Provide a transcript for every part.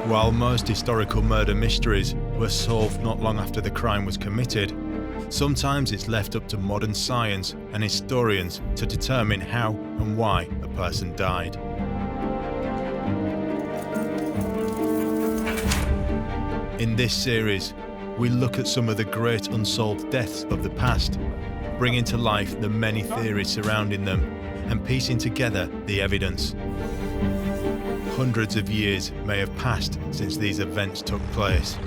While most historical murder mysteries were solved not long after the crime was committed, sometimes it's left up to modern science and historians to determine how and why a person died. In this series, we look at some of the great unsolved deaths of the past, bringing to life the many theories surrounding them and piecing together the evidence. Hundreds of years may have passed since these events took place,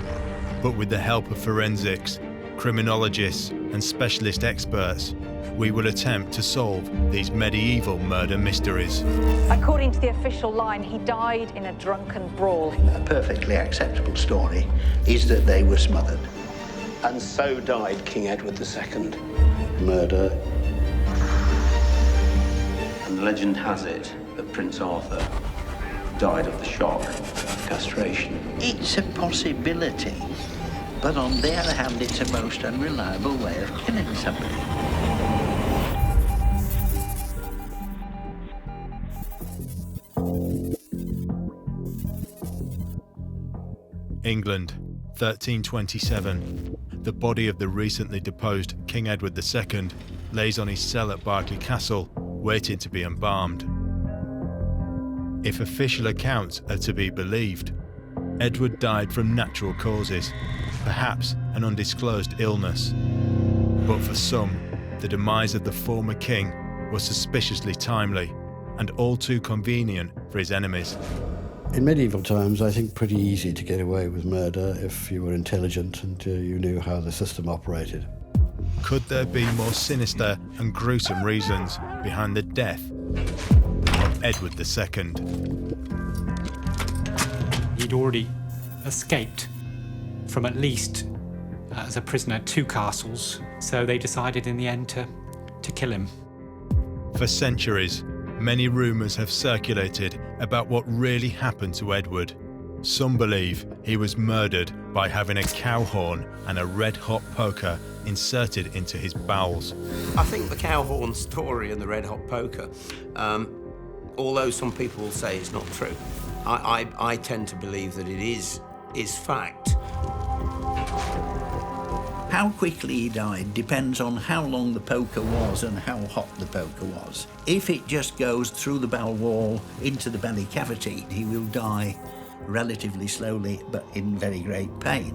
but with the help of forensics, criminologists and specialist experts, we will attempt to solve these medieval murder mysteries. According to the official line, he died in a drunken brawl. A perfectly acceptable story is that they were smothered. And so died King Edward II. Murder. And legend has it that Prince Arthur died of the shock of castration. It's a possibility, but on the other hand, it's a most unreliable way of killing somebody. England, 1327. The body of the recently deposed King Edward II lays on his cell at Berkeley Castle, waiting to be embalmed. If official accounts are to be believed, Edward died from natural causes, perhaps an undisclosed illness. But for some, the demise of the former king was suspiciously timely and all too convenient for his enemies. In medieval times, I think pretty easy to get away with murder if you were intelligent and you knew how the system operated. Could there be more sinister and gruesome reasons behind the death of Edward II? He'd already escaped from at least, as a prisoner, 2 castles, so they decided in the end to kill him. For centuries, many rumours have circulated about what really happened to Edward. Some believe he was murdered by having a cow horn and a red-hot poker inserted into his bowels. I think the cow horn story and the red-hot poker, although some people will say it's not true, I tend to believe that it is fact. How quickly he died depends on how long the poker was and how hot the poker was. If it just goes through the bowel wall into the belly cavity, he will die relatively slowly, but in very great pain.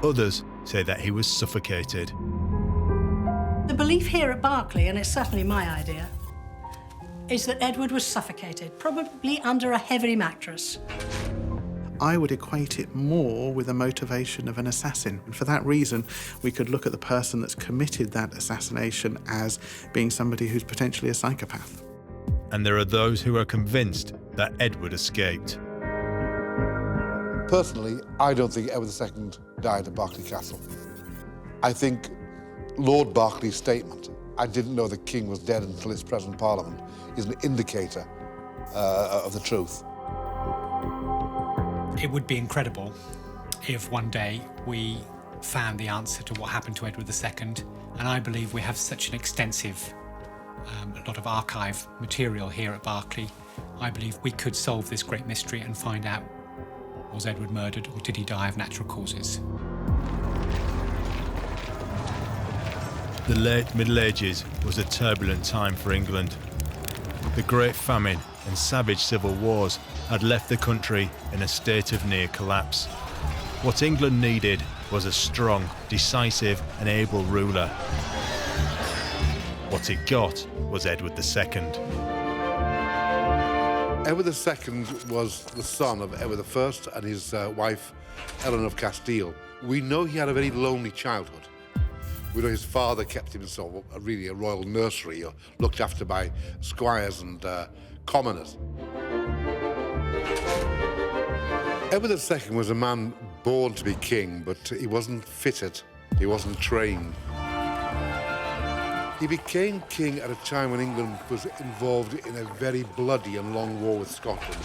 Others say that he was suffocated. The belief here at Berkeley, and it's certainly my idea, is that Edward was suffocated, probably under a heavy mattress. I would equate it more with the motivation of an assassin. And for that reason, we could look at the person that's committed that assassination as being somebody who's potentially a psychopath. And there are those who are convinced that Edward escaped. Personally, I don't think Edward II died at Berkeley Castle. I think Lord Berkeley's statement, "I didn't know the king was dead until his present parliament," is an indicator of the truth. It would be incredible if one day we found the answer to what happened to Edward II, and I believe we have such an extensive a lot of archive material here at Berkeley. I believe we could solve this great mystery and find out, was Edward murdered or did he die of natural causes? The late Middle Ages was a turbulent time for England. The Great Famine and savage civil wars had left the country in a state of near collapse. What England needed was a strong, decisive and able ruler. What it got was Edward II. Edward II was the son of Edward I and his wife, Ellen of Castile. We know he had a very lonely childhood. We know his father kept him in sort of really a royal nursery, or looked after by squires and commoners. Edward II was a man born to be king, but he wasn't fitted, he wasn't trained. He became king at a time when England was involved in a very bloody and long war with Scotland.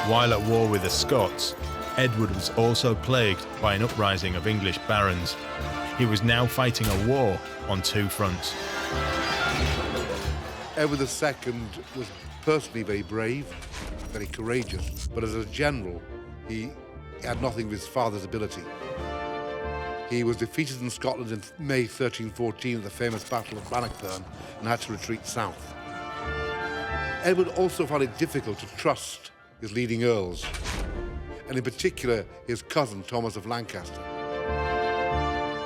While at war with the Scots, Edward was also plagued by an uprising of English barons. He was now fighting a war on two fronts. Edward II was personally very brave, very courageous, but as a general, he had nothing of his father's ability. He was defeated in Scotland in May 1314 at the famous Battle of Bannockburn and had to retreat south. Edward also found it difficult to trust his leading earls, and in particular his cousin Thomas of Lancaster.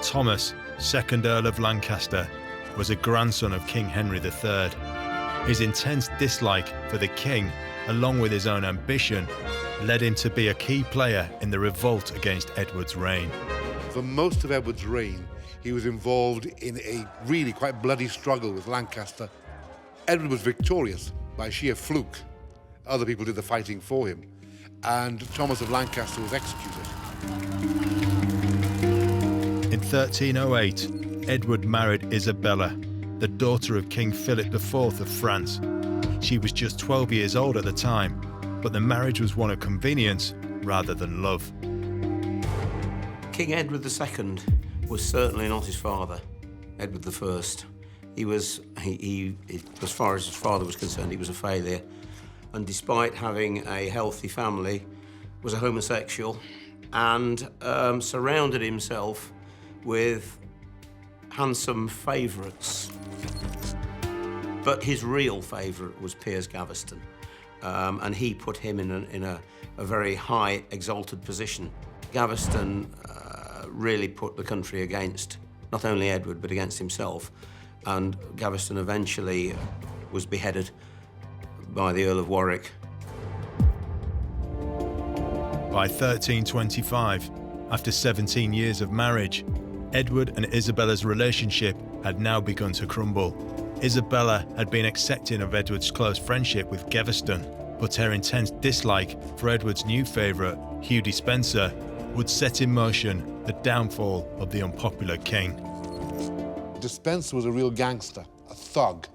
Thomas, 2nd Earl of Lancaster, was a grandson of King Henry III. His intense dislike for the king, along with his own ambition, led him to be a key player in the revolt against Edward's reign. For most of Edward's reign, he was involved in a really quite bloody struggle with Lancaster. Edward was victorious by sheer fluke. Other people did the fighting for him, and Thomas of Lancaster was executed. In 1308, Edward married Isabella, the daughter of King Philip IV of France. She was just 12 years old at the time, but the marriage was one of convenience rather than love. King Edward II was certainly not his father, Edward I. He was, as far as his father was concerned, he was a failure. And despite having a healthy family, was a homosexual and surrounded himself with handsome favourites. But his real favourite was Piers Gaveston, and he put him in a very high, exalted position. Gaveston really put the country against not only Edward, but against himself, and Gaveston eventually was beheaded by the Earl of Warwick. By 1325, after 17 years of marriage, Edward and Isabella's relationship had now begun to crumble. Isabella had been accepting of Edward's close friendship with Gaveston, but her intense dislike for Edward's new favourite, Hugh Despenser, would set in motion the downfall of the unpopular king. Despenser was a real gangster, a thug.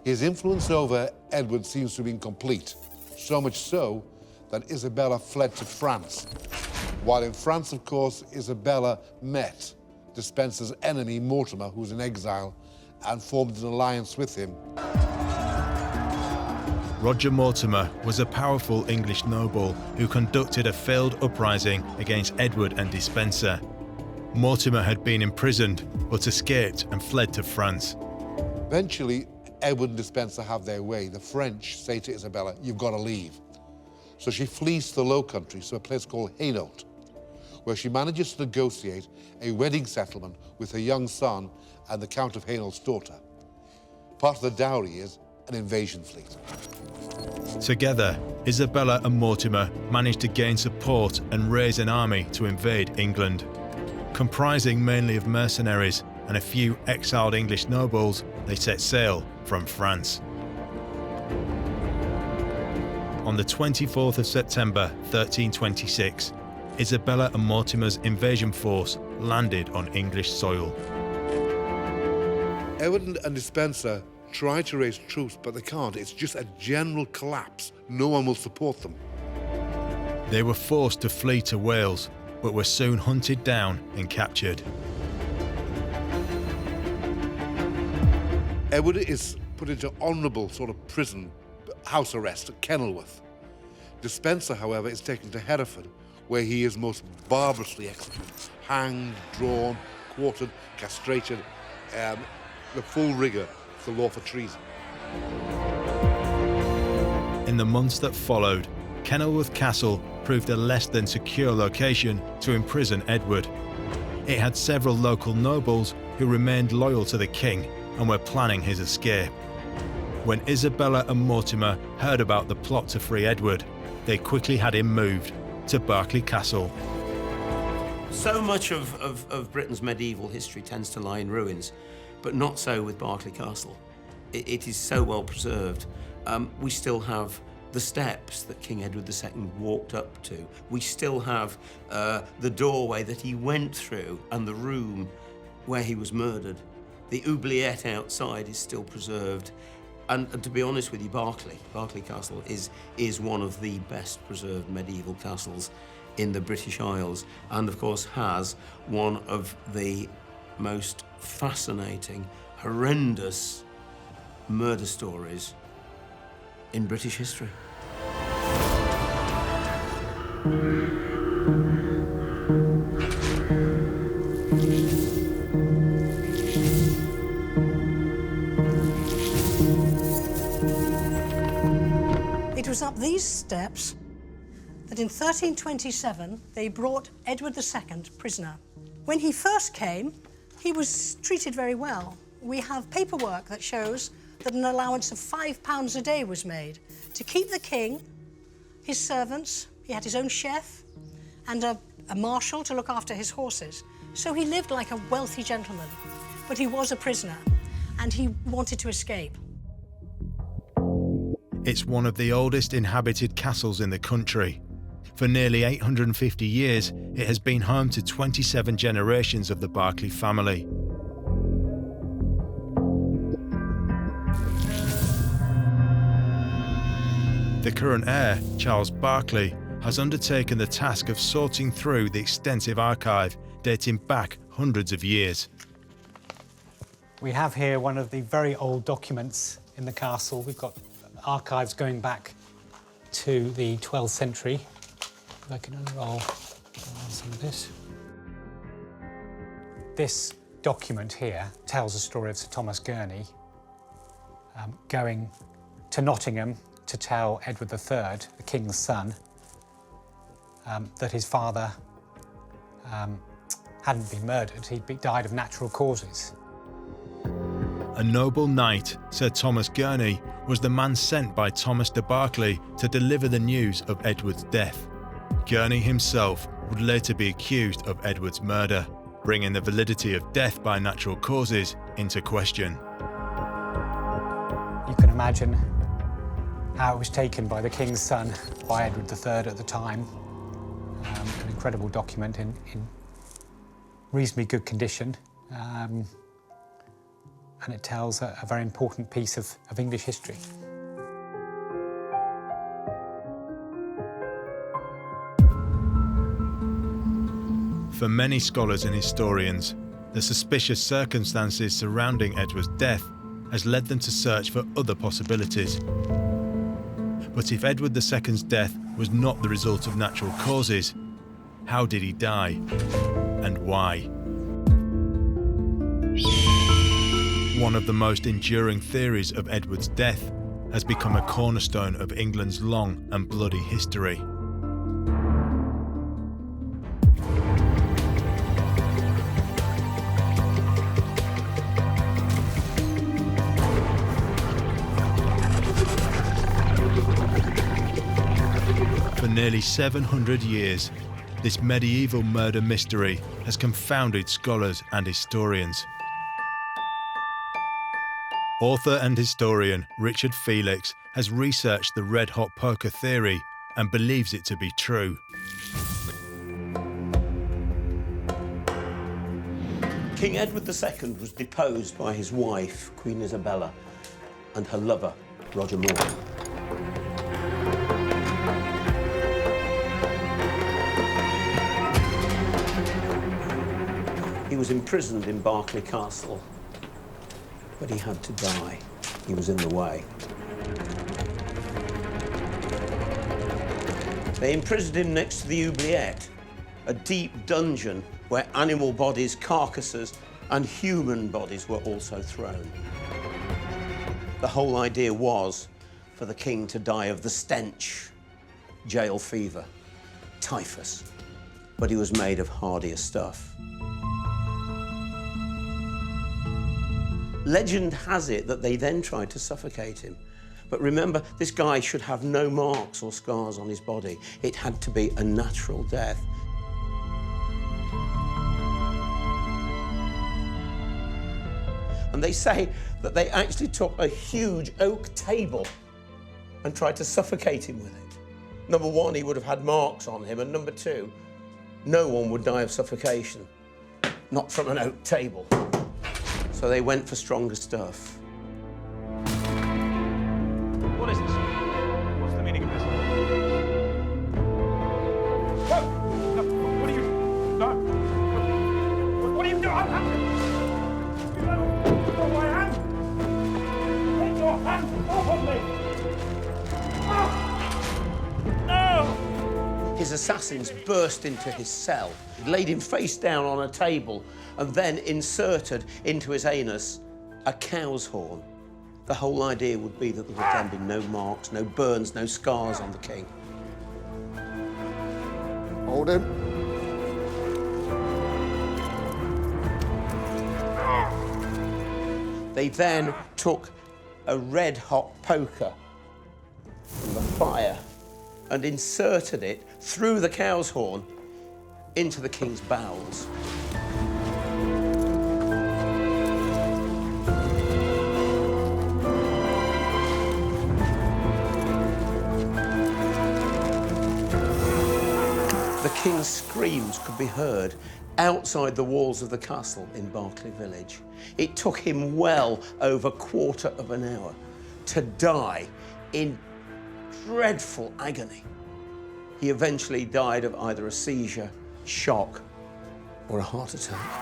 His influence over Edward seems to have been complete, so much so that Isabella fled to France. While in France, of course, Isabella met Despenser's enemy, Mortimer, who was in exile, and formed an alliance with him. Roger Mortimer was a powerful English noble who conducted a failed uprising against Edward and Despenser. Mortimer had been imprisoned, but escaped and fled to France. Eventually, Edward and Despenser have their way. The French say to Isabella, "You've got to leave." So she flees to the Low Countries to a place called Hainault, where she manages to negotiate a wedding settlement with her young son and the Count of Hainault's daughter. Part of the dowry is an invasion fleet. Together, Isabella and Mortimer managed to gain support and raise an army to invade England. Comprising mainly of mercenaries and a few exiled English nobles, they set sail from France. On the 24th of September 1326, Isabella and Mortimer's invasion force landed on English soil. Edward and Despenser try to raise troops, but they can't. It's just a general collapse. No one will support them. They were forced to flee to Wales, but were soon hunted down and captured. Edward is put into honourable sort of prison, house arrest at Kenilworth. Despenser, however, is taken to Hereford, where he is most barbarously executed, hanged, drawn, quartered, castrated, the full rigour of the law for treason. In the months that followed, Kenilworth Castle proved a less than secure location to imprison Edward. It had several local nobles who remained loyal to the king and were planning his escape. When Isabella and Mortimer heard about the plot to free Edward, they quickly had him moved to Berkeley Castle. So much of Britain's medieval history tends to lie in ruins, but not so with Berkeley Castle. It is so well preserved. We still have the steps that King Edward II walked up to. We still have the doorway that he went through and the room where he was murdered. The oubliette outside is still preserved. And to be honest with you, Berkeley Castle is one of the best preserved medieval castles in the British Isles, and of course has one of the most fascinating, horrendous murder stories in British history. It was up these steps that in 1327 they brought Edward II prisoner. When he first came, he was treated very well. We have paperwork that shows that an allowance of £5 a day was made to keep the king, his servants, he had his own chef, and a marshal to look after his horses. So he lived like a wealthy gentleman, but he was a prisoner, and he wanted to escape. It's one of the oldest inhabited castles in the country. For nearly 850 years, it has been home to 27 generations of the Berkeley family. The current heir, Charles Berkeley, has undertaken the task of sorting through the extensive archive dating back hundreds of years. We have here one of the very old documents in the castle. We've got archives going back to the 12th century. If I can unroll some of this. This document here tells the story of Sir Thomas Gurney going to Nottingham to tell Edward III, the king's son, that his father hadn't been murdered, he'd died of natural causes. A noble knight, Sir Thomas Gurney, was the man sent by Thomas de Berkeley to deliver the news of Edward's death. Gurney himself would later be accused of Edward's murder, bringing the validity of death by natural causes into question. You can imagine how it was taken by the king's son, by Edward III at the time. An incredible document in reasonably good condition. And it tells a very important piece of English history. For many scholars and historians, the suspicious circumstances surrounding Edward's death has led them to search for other possibilities. But if Edward II's death was not the result of natural causes, how did he die, and why? One of the most enduring theories of Edward's death has become a cornerstone of England's long and bloody history. For nearly 700 years, this medieval murder mystery has confounded scholars and historians. Author and historian Richard Felix has researched the red-hot poker theory and believes it to be true. King Edward II was deposed by his wife, Queen Isabella, and her lover, Roger Moore. He was imprisoned in Berkeley Castle, but he had to die. He was in the way. They imprisoned him next to the oubliette, a deep dungeon where animal bodies, carcasses, and human bodies were also thrown. The whole idea was for the king to die of the stench, jail fever, typhus, but he was made of hardier stuff. Legend has it that they then tried to suffocate him. But remember, this guy should have no marks or scars on his body. It had to be a natural death. And they say that they actually took a huge oak table and tried to suffocate him with it. Number one, he would have had marks on him, and number two, no one would die of suffocation, not from an oak table. So they went for stronger stuff. What is this? What's the meaning of this? Whoa! No, what are you... No! What are you doing? You know who I am? his assassins burst into his cell, laid him face down on a table, and then inserted into his anus a cow's horn. The whole idea would be that there would then be no marks, no burns, no scars on the king. Hold him. They then took a red-hot poker from the fire and inserted it through the cow's horn into the king's bowels. The king's screams could be heard outside the walls of the castle in Berkeley village. It took him well over a quarter of an hour to die in dreadful agony. He eventually died of either a seizure, shock, or a heart attack.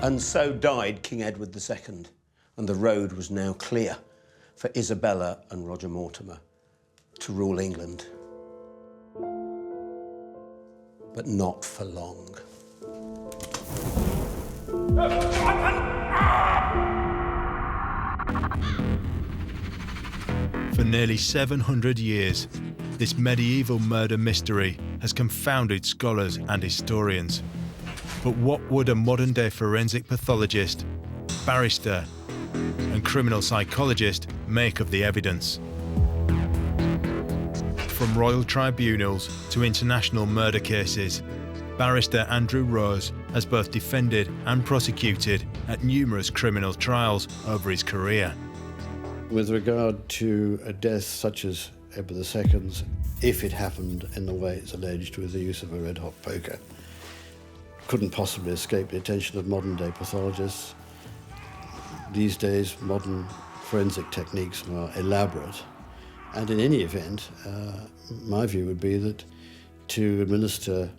And so died King Edward II, and the road was now clear for Isabella and Roger Mortimer to rule England. But not for long. For nearly 700 years, this medieval murder mystery has confounded scholars and historians. But what would a modern-day forensic pathologist, barrister, and criminal psychologist make of the evidence? From royal tribunals to international murder cases, barrister Andrew Rose has both defended and prosecuted at numerous criminal trials over his career. With regard to a death such as Edward II's, if it happened in the way it's alleged with the use of a red-hot poker, couldn't possibly escape the attention of modern-day pathologists. These days, modern forensic techniques are elaborate, and in any event, my view would be that to administer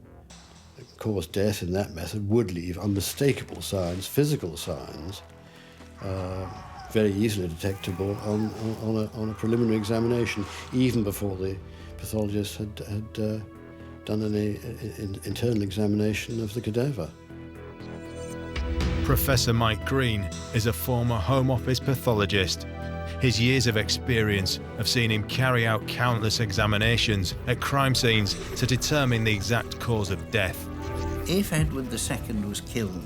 cause death in that method would leave unmistakable signs, physical signs, very easily detectable on a preliminary examination, even before the pathologist had done any internal examination of the cadaver. Professor Mike Green is a former Home Office pathologist. His years of experience have seen him carry out countless examinations at crime scenes to determine the exact cause of death. If Edward II was killed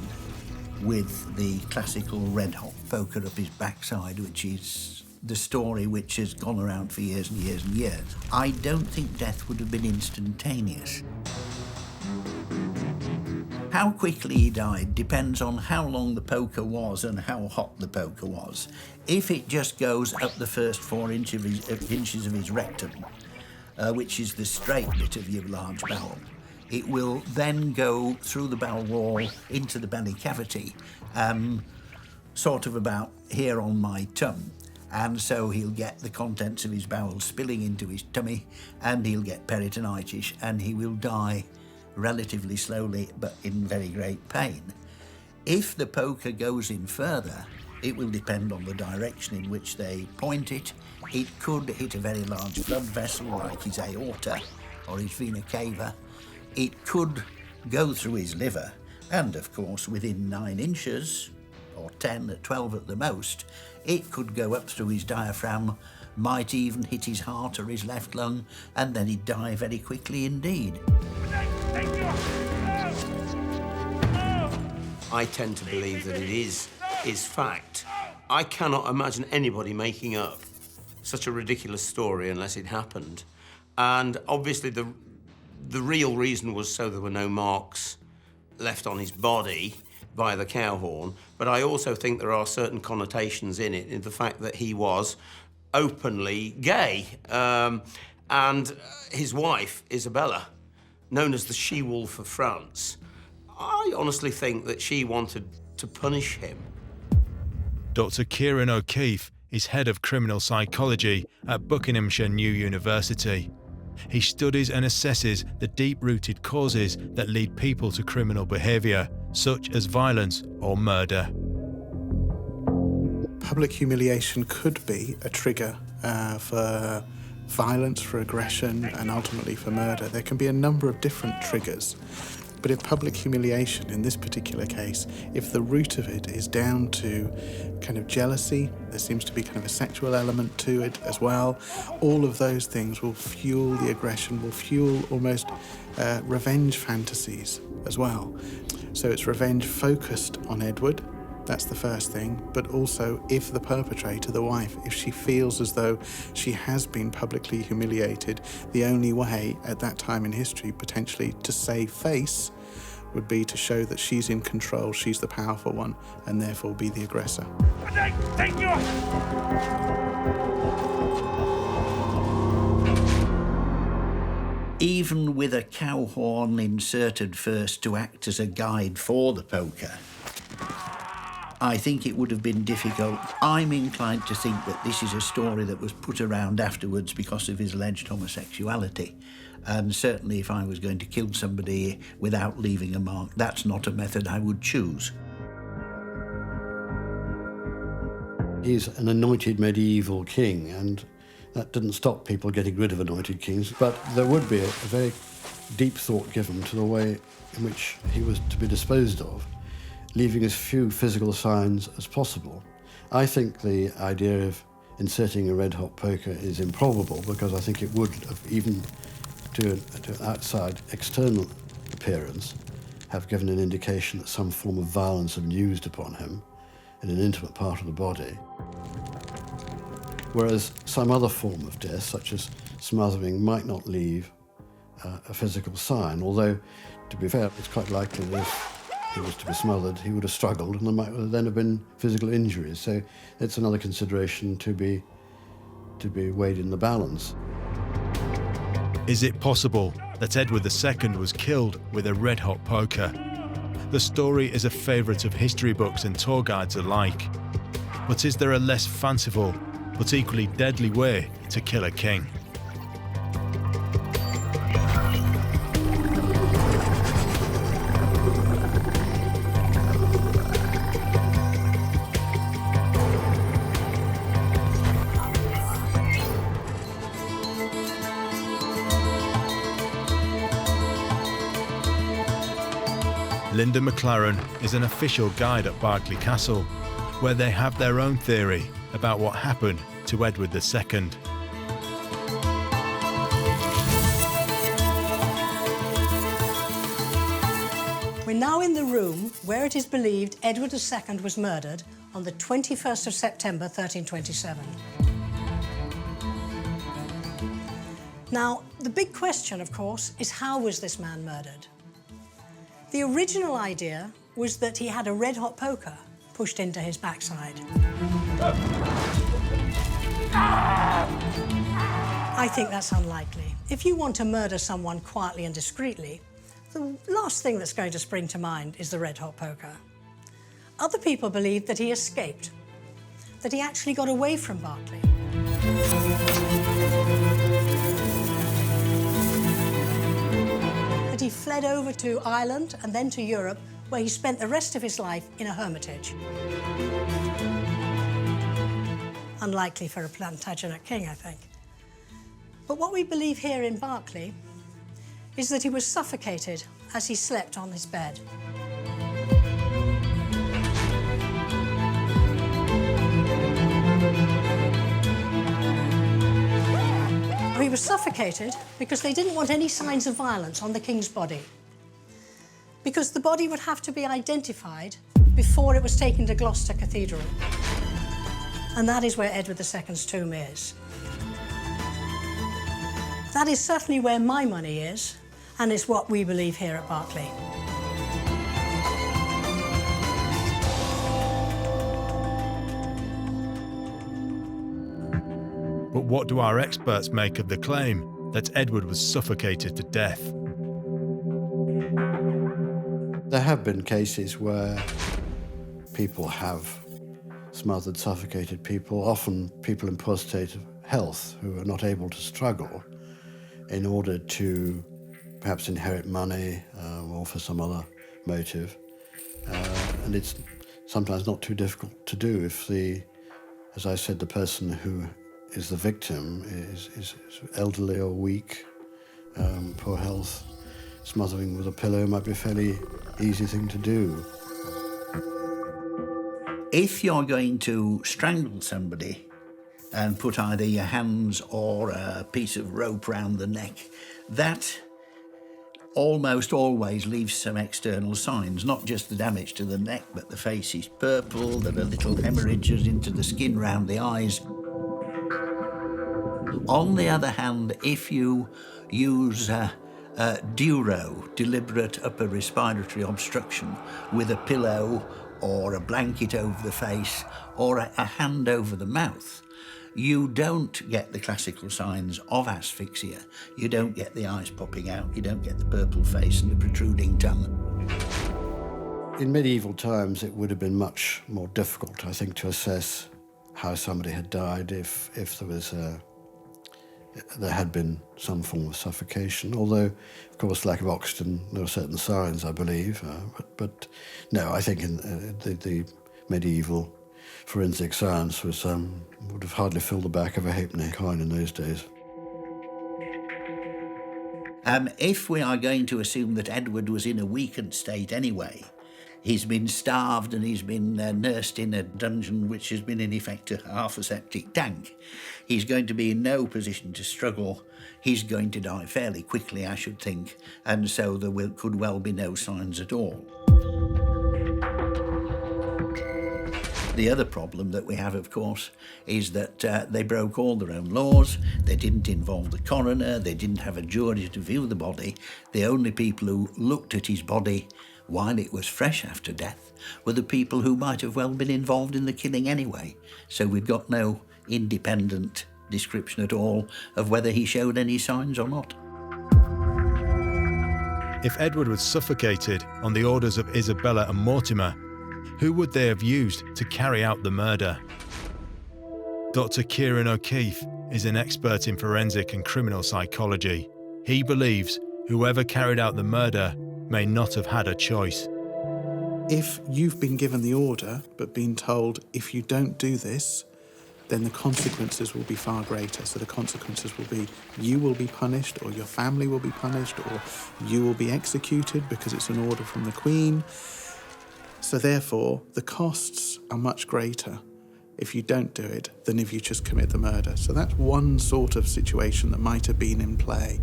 with the classical red-hot poker up his backside, which is the story which has gone around for years and years and years, I don't think death would have been instantaneous. How quickly he died depends on how long the poker was and how hot the poker was. If it just goes up the first 4 inches of his rectum, which is the straight bit of your large bowel, it will then go through the bowel wall into the belly cavity, sort of about here on my tongue. And so he'll get the contents of his bowel spilling into his tummy, and he'll get peritonitis, and he will die relatively slowly, but in very great pain. If the poker goes in further, it will depend on the direction in which they point it. It could hit a very large blood vessel, like his aorta or his vena cava. It could go through his liver, and of course, within 9 inches, or 10 or 12 at the most, it could go up through his diaphragm, might even hit his heart or his left lung, and then he'd die very quickly indeed. I tend to believe that it is fact. I cannot imagine anybody making up such a ridiculous story unless it happened. And obviously the real reason was so there were no marks left on his body by the cow horn, but I also think there are certain connotations in it, in the fact that he was openly gay. And his wife, Isabella, known as the she-wolf of France, I honestly think that she wanted to punish him. Dr. Kieran O'Keefe is head of criminal psychology at Buckinghamshire New University. He studies and assesses the deep-rooted causes that lead people to criminal behaviour, such as violence or murder. Public humiliation could be a trigger for violence, for aggression, and ultimately for murder. There can be a number of different triggers. But in public humiliation, in this particular case, if the root of it is down to kind of jealousy, there seems to be kind of a sexual element to it as well, all of those things will fuel the aggression, will fuel almost revenge fantasies as well. So it's revenge focused on Edward. That's the first thing, but also if the perpetrator, the wife, if she feels as though she has been publicly humiliated, the only way at that time in history potentially to save face would be to show that she's in control, she's the powerful one, and therefore be the aggressor. Take you! Even with a cow horn inserted first to act as a guide for the poker, I think it would have been difficult. I'm inclined to think that this is a story that was put around afterwards because of his alleged homosexuality. And certainly if I was going to kill somebody without leaving a mark, that's not a method I would choose. He's an anointed medieval king, and that didn't stop people getting rid of anointed kings, but there would be a very deep thought given to the way in which he was to be disposed of, leaving as few physical signs as possible. I think the idea of inserting a red-hot poker is improbable because I think it would have, even to an outside external appearance, have given an indication that some form of violence had been used upon him in an intimate part of the body. Whereas some other form of death, such as smothering, might not leave a physical sign, although, to be fair, it's quite likely that if he was to be smothered, he would have struggled, and there might then have been physical injuries. So it's another consideration to be weighed in the balance. Is it possible that Edward II was killed with a red-hot poker? The story is a favourite of history books and tour guides alike. But is there a less fanciful, but equally deadly way to kill a king? Linda McLaren is an official guide at Berkeley Castle, where they have their own theory about what happened to Edward II. We're now in the room where it is believed Edward II was murdered on the 21st of September 1327. Now, the big question, of course, is how was this man murdered? The original idea was that he had a red-hot poker pushed into his backside. I think that's unlikely. If you want to murder someone quietly and discreetly, the last thing that's going to spring to mind is the red-hot poker. Other people believe that he escaped, that he actually got away from Berkeley. He fled over to Ireland and then to Europe, where he spent the rest of his life in a hermitage. Unlikely for a Plantagenet king, I think. But what we believe here in Berkeley is that he was suffocated as he slept on his bed. He was suffocated because they didn't want any signs of violence on the king's body, because the body would have to be identified before it was taken to Gloucester Cathedral. And that is where Edward II's tomb is. That is certainly where my money is, and it's what we believe here at Berkeley. But what do our experts make of the claim that Edward was suffocated to death? There have been cases where people have smothered, suffocated people, often people in poor state of health who are not able to struggle in order to perhaps inherit money or for some other motive. And it's sometimes not too difficult to do if as I said, the person who is the victim is elderly or weak, poor health. Smothering with a pillow might be a fairly easy thing to do. If you're going to strangle somebody and put either your hands or a piece of rope round the neck, that almost always leaves some external signs, not just the damage to the neck, but the face is purple, there are little hemorrhages into the skin round the eyes. On the other hand, if you use DURO, deliberate upper respiratory obstruction, with a pillow or a blanket over the face or a hand over the mouth, you don't get the classical signs of asphyxia. You don't get the eyes popping out, you don't get the purple face and the protruding tongue. In medieval times, it would have been much more difficult, I think, to assess how somebody had died if there had been some form of suffocation, although, of course, lack of oxygen, there were certain signs, I believe. But no, I think in the medieval forensic science would have hardly filled the back of a halfpenny coin in those days. If we are going to assume that Edward was in a weakened state anyway, he's been starved and he's been nursed in a dungeon which has been in effect half a septic tank, he's going to be in no position to struggle. He's going to die fairly quickly, I should think, and so there could well be no signs at all. The other problem that we have, of course, is that they broke all their own laws. They didn't involve the coroner. They didn't have a jury to view the body. The only people who looked at his body while it was fresh after death were the people who might have well been involved in the killing anyway. So we've got no independent description at all of whether he showed any signs or not. If Edward was suffocated on the orders of Isabella and Mortimer, who would they have used to carry out the murder? Dr. Kieran O'Keefe is an expert in forensic and criminal psychology. He believes whoever carried out the murder may not have had a choice. If you've been given the order but been told if you don't do this, then the consequences will be far greater. So the consequences will be you will be punished, or your family will be punished, or you will be executed because it's an order from the Queen. So therefore, the costs are much greater if you don't do it than if you just commit the murder. So that's one sort of situation that might have been in play.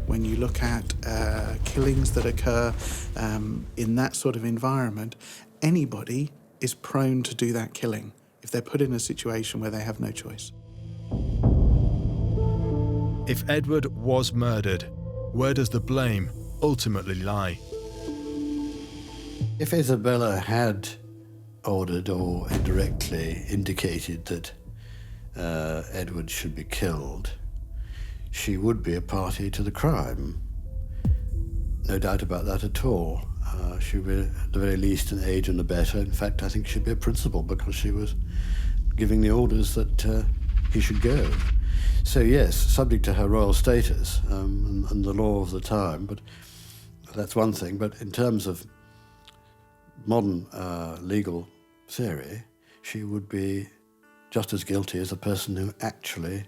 When you look at killings that occur in that sort of environment, anybody is prone to do that killing if they're put in a situation where they have no choice. If Edward was murdered, where does the blame ultimately lie? If Isabella had ordered or indirectly indicated that Edward should be killed, she would be a party to the crime. No doubt about that at all. She would be, at the very least, an aid and abettor. In fact, I think she'd be a principal because she was giving the orders that he should go. So yes, subject to her royal status and the law of the time, but that's one thing. But in terms of modern legal theory, she would be just as guilty as the person who actually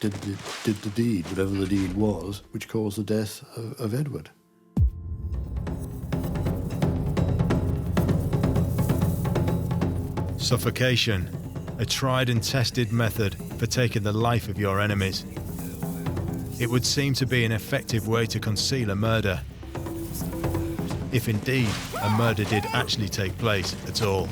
did the deed, whatever the deed was, which caused the death of Edward. Suffocation, a tried and tested method for taking the life of your enemies. It would seem to be an effective way to conceal a murder, if indeed a murder did actually take place at all.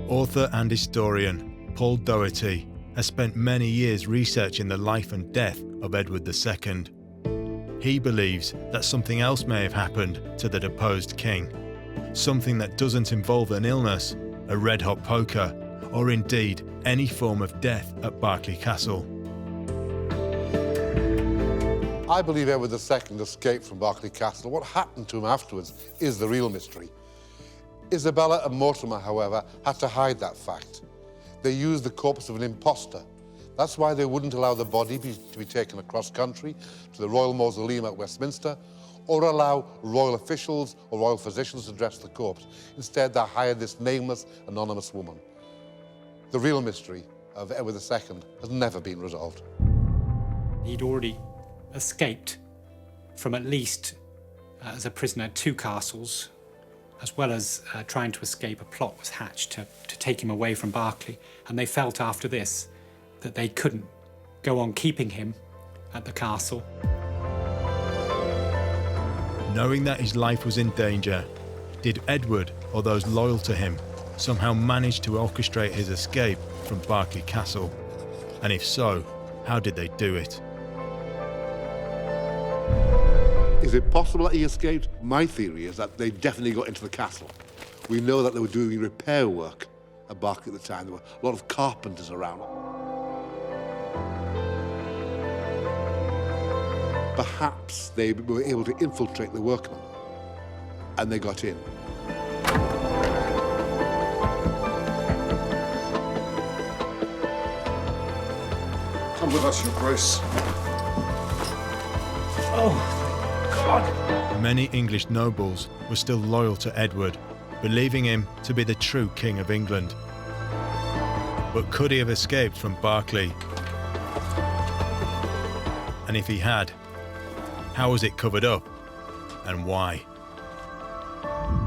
Author and historian Paul Doherty has spent many years researching the life and death of Edward II. He believes that something else may have happened to the deposed king, something that doesn't involve an illness, a red-hot poker, or indeed any form of death at Berkeley Castle. I believe Edward II escaped from Berkeley Castle. What happened to him afterwards is the real mystery. Isabella and Mortimer, however, had to hide that fact. They used the corpse of an impostor. That's why they wouldn't allow the body to be taken across country to the Royal Mausoleum at Westminster, or allow royal officials or royal physicians to dress the corpse. Instead, they hired this nameless, anonymous woman. The real mystery of Edward II has never been resolved. He'd already escaped from at least, as a prisoner, 2 castles, as well as trying to escape. A plot was hatched to take him away from Berkeley, and they felt after this that they couldn't go on keeping him at the castle. Knowing that his life was in danger, did Edward or those loyal to him somehow manage to orchestrate his escape from Berkeley Castle? And if so, how did they do it? Is it possible that he escaped? My theory is that they definitely got into the castle. We know that they were doing repair work at Berkeley at the time. There were a lot of carpenters around. Perhaps they were able to infiltrate the workmen, and they got in. Come with us, Your Grace. Many English nobles were still loyal to Edward, believing him to be the true King of England. But could he have escaped from Berkeley? And if he had, how was it covered up, and why?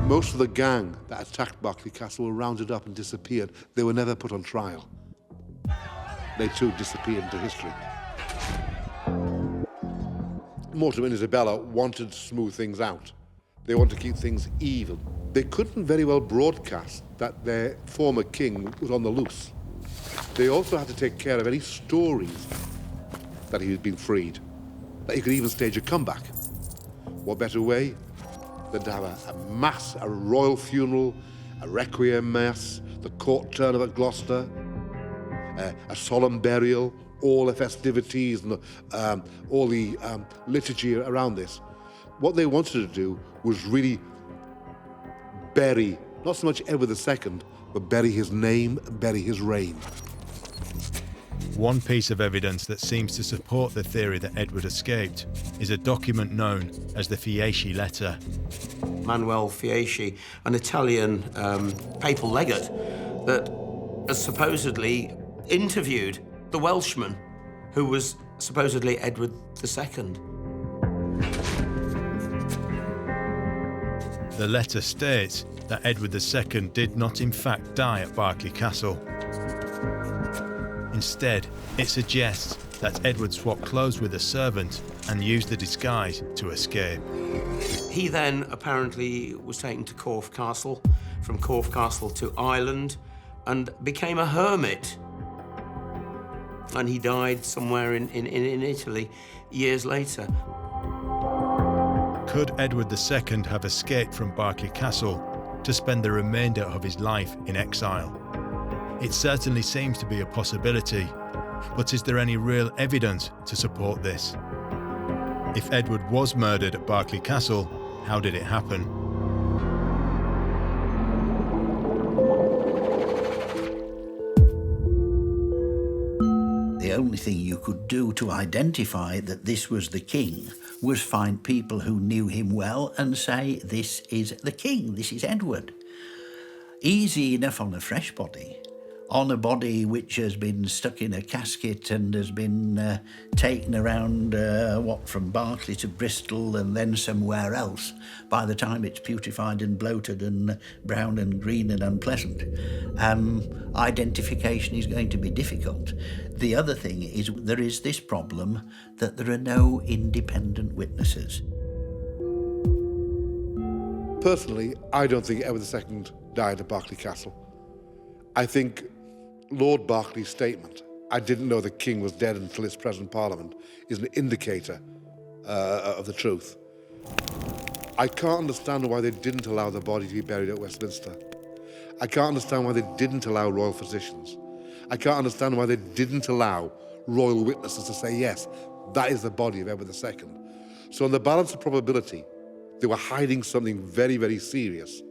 Most of the gang that attacked Berkeley Castle were rounded up and disappeared. They were never put on trial. They too disappeared into history. Mortimer and Isabella wanted to smooth things out. They wanted to keep things even. They couldn't very well broadcast that their former king was on the loose. They also had to take care of any stories that he had been freed, that he could even stage a comeback. What better way than to have a royal funeral, a requiem mass, the court turn-up at Gloucester, a solemn burial, all the festivities and all the liturgy around this. What they wanted to do was really bury, not so much Edward II, but bury his name, bury his reign. One piece of evidence that seems to support the theory that Edward escaped is a document known as the Fieschi letter. Manuel Fieschi, an Italian papal legate, that has supposedly interviewed the Welshman who was supposedly Edward II. The letter states that Edward II did not in fact die at Berkeley Castle. Instead, it suggests that Edward swapped clothes with a servant and used the disguise to escape. He then apparently was taken to Corfe Castle, from Corfe Castle to Ireland, and became a hermit. And he died somewhere in Italy years later. Could Edward II have escaped from Berkeley Castle to spend the remainder of his life in exile? It certainly seems to be a possibility, but is there any real evidence to support this? If Edward was murdered at Berkeley Castle, how did it happen? The only thing you could do to identify that this was the king was find people who knew him well and say, this is the king, this is Edward. Easy enough on a fresh body. On a body which has been stuck in a casket and has been taken around, from Berkeley to Bristol and then somewhere else, by the time it's putrefied and bloated and brown and green and unpleasant, identification is going to be difficult. The other thing is there is this problem that there are no independent witnesses. Personally, I don't think Edward II died at Berkeley Castle. I think Lord Berkeley's statement, "I didn't know the king was dead until his present parliament," is an indicator of the truth. I can't understand why they didn't allow the body to be buried at Westminster. I can't understand why they didn't allow royal physicians. I can't understand why they didn't allow royal witnesses to say, yes, that is the body of Edward II. So on the balance of probability, they were hiding something very, very serious.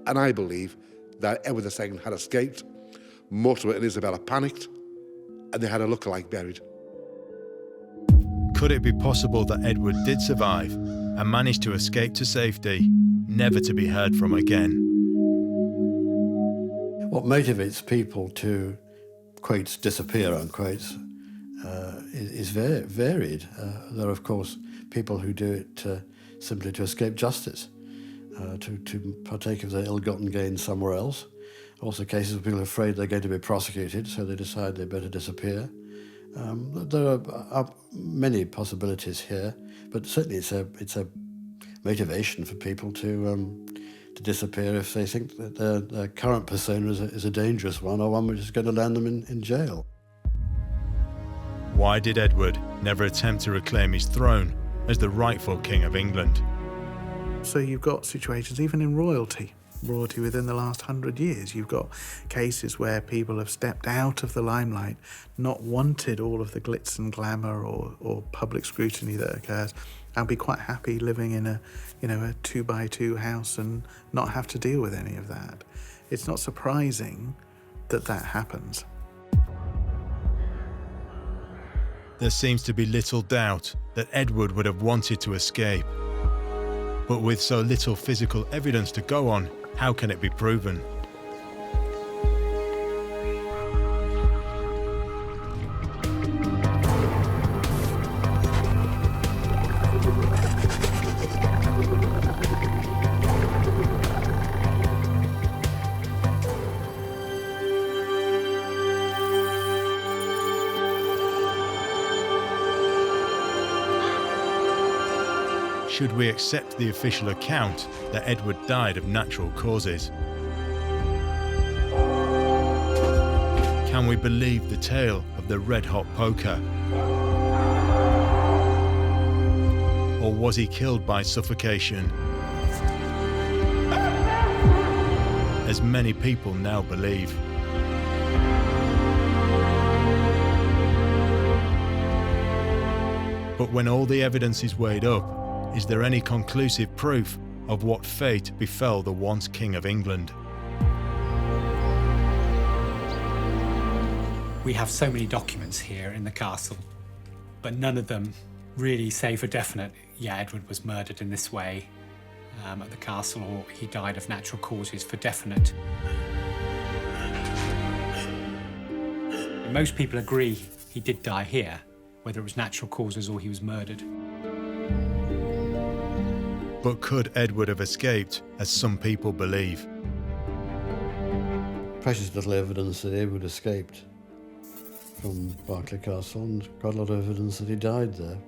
And I believe that Edward II had escaped, Mortimer and Isabella panicked, and they had a lookalike buried. Could it be possible that Edward did survive and managed to escape to safety, never to be heard from again? What motivates people to, quotes, disappear, unquotes, is very varied. There are, of course, people who do it simply to escape justice, to partake of their ill-gotten gains somewhere else. Also cases of people are afraid they're going to be prosecuted, so they decide they better disappear. There are many possibilities here, but certainly it's a motivation for people to disappear if they think that their current persona is a dangerous one, or one which is going to land them in jail. Why did Edward never attempt to reclaim his throne as the rightful King of England? So you've got situations, even in royalty within the last 100 years. You've got cases where people have stepped out of the limelight, not wanted all of the glitz and glamour or public scrutiny that occurs, and be quite happy living in a 2x2 house and not have to deal with any of that. It's not surprising that happens. There seems to be little doubt that Edward would have wanted to escape. But with so little physical evidence to go on, how can it be proven? Should we accept the official account that Edward died of natural causes? Can we believe the tale of the red-hot poker? Or was he killed by suffocation? As many people now believe. But when all the evidence is weighed up, is there any conclusive proof of what fate befell the once King of England? We have so many documents here in the castle, but none of them really say for definite, yeah, Edward was murdered in this way at the castle, or he died of natural causes for definite. Most people agree he did die here, whether it was natural causes or he was murdered. But could Edward have escaped, as some people believe? Precious little evidence that Edward escaped from Berkeley Castle, and quite a lot of evidence that he died there.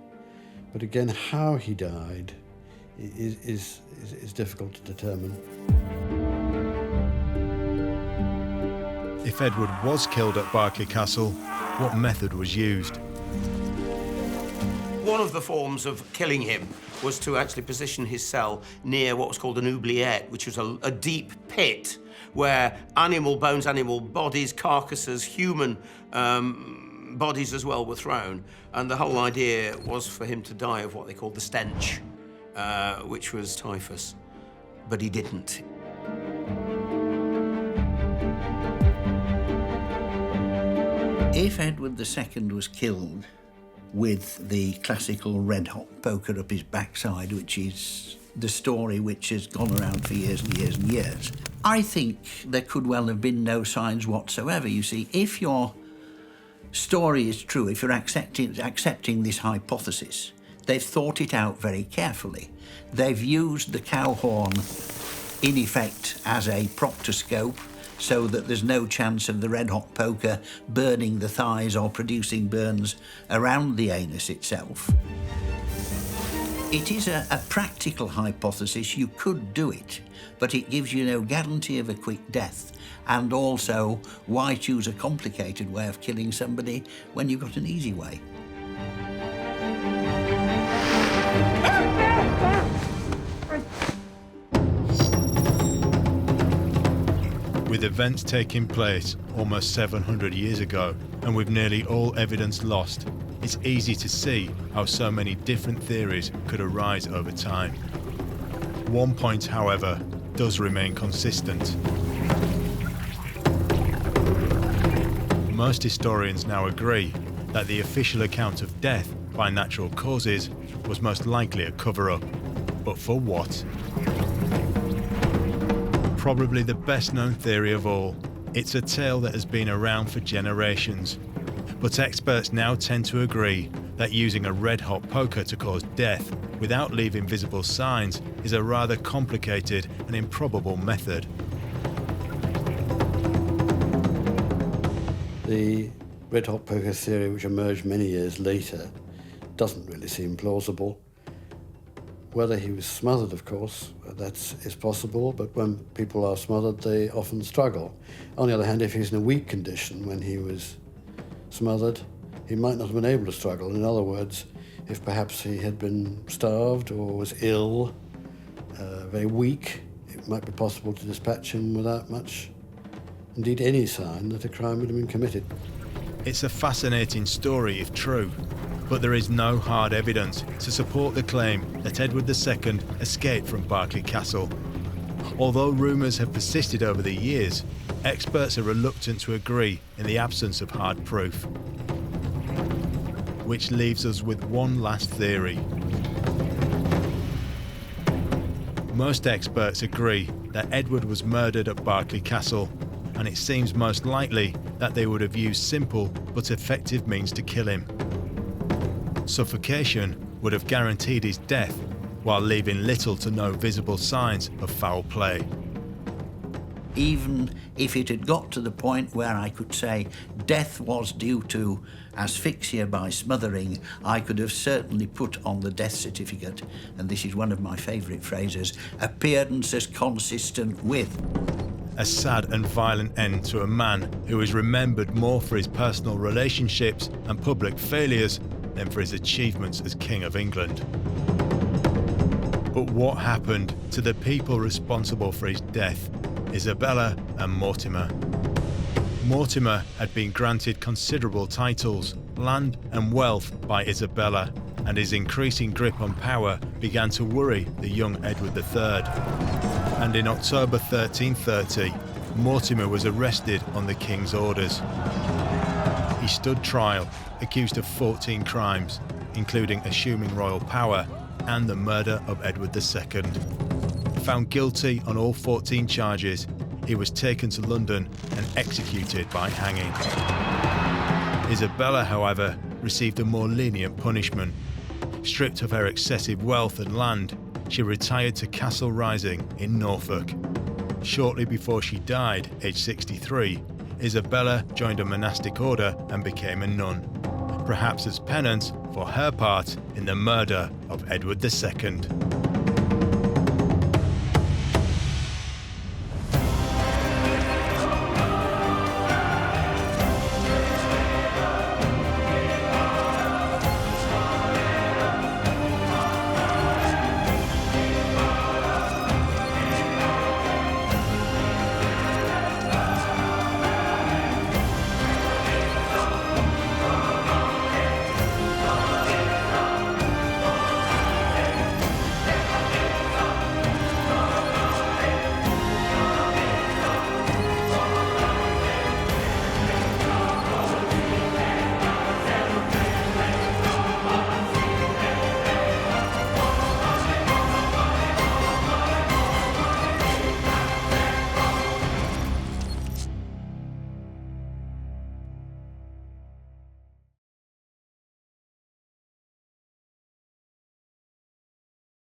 But again, how he died is difficult to determine. If Edward was killed at Berkeley Castle, what method was used? One of the forms of killing him was to actually position his cell near what was called an oubliette, which was a deep pit where animal bones, animal bodies, carcasses, human bodies as well were thrown. And the whole idea was for him to die of what they called the stench, which was typhus. But he didn't. If Edward II was killed with the classical red-hot poker up his backside, which is the story which has gone around for years and years and years, I think there could well have been no signs whatsoever. You see, if your story is true, if you're accepting this hypothesis, they've thought it out very carefully. They've used the cow horn, in effect, as a proctoscope, so that there's no chance of the red-hot poker burning the thighs or producing burns around the anus itself. It is a practical hypothesis. You could do it, but it gives you no guarantee of a quick death. And also, why choose a complicated way of killing somebody when you've got an easy way? With events taking place almost 700 years ago, and with nearly all evidence lost, it's easy to see how so many different theories could arise over time. One point, however, does remain consistent. Most historians now agree that the official account of death by natural causes was most likely a cover-up. But for what? Probably the best known theory of all. It's a tale that has been around for generations. But experts now tend to agree that using a red-hot poker to cause death without leaving visible signs is a rather complicated and improbable method. The red-hot poker theory, which emerged many years later, doesn't really seem plausible. Whether he was smothered, of course, is possible, but when people are smothered, they often struggle. On the other hand, if he's in a weak condition when he was smothered, he might not have been able to struggle. In other words, if perhaps he had been starved or was ill, very weak, it might be possible to dispatch him without much, indeed any sign that a crime would have been committed. It's a fascinating story if true, but there is no hard evidence to support the claim that Edward II escaped from Berkeley Castle. Although rumours have persisted over the years, experts are reluctant to agree in the absence of hard proof. Which leaves us with one last theory. Most experts agree that Edward was murdered at Berkeley Castle, and it seems most likely that they would have used simple but effective means to kill him. Suffocation would have guaranteed his death while leaving little to no visible signs of foul play. Even if it had got to the point where I could say death was due to asphyxia by smothering, I could have certainly put on the death certificate, and this is one of my favourite phrases, appearances consistent with. A sad and violent end to a man who is remembered more for his personal relationships and public failures than for his achievements as King of England. But what happened to the people responsible for his death, Isabella and Mortimer? Mortimer had been granted considerable titles, land and wealth by Isabella, and his increasing grip on power began to worry the young Edward III. And in October 1330, Mortimer was arrested on the king's orders. He stood trial, accused of 14 crimes, including assuming royal power and the murder of Edward II. Found guilty on all 14 charges, he was taken to London and executed by hanging. Isabella, however, received a more lenient punishment. Stripped of her excessive wealth and land, she retired to Castle Rising in Norfolk. Shortly before she died, aged 63, Isabella joined a monastic order and became a nun, perhaps as penance for her part in the murder of Edward II.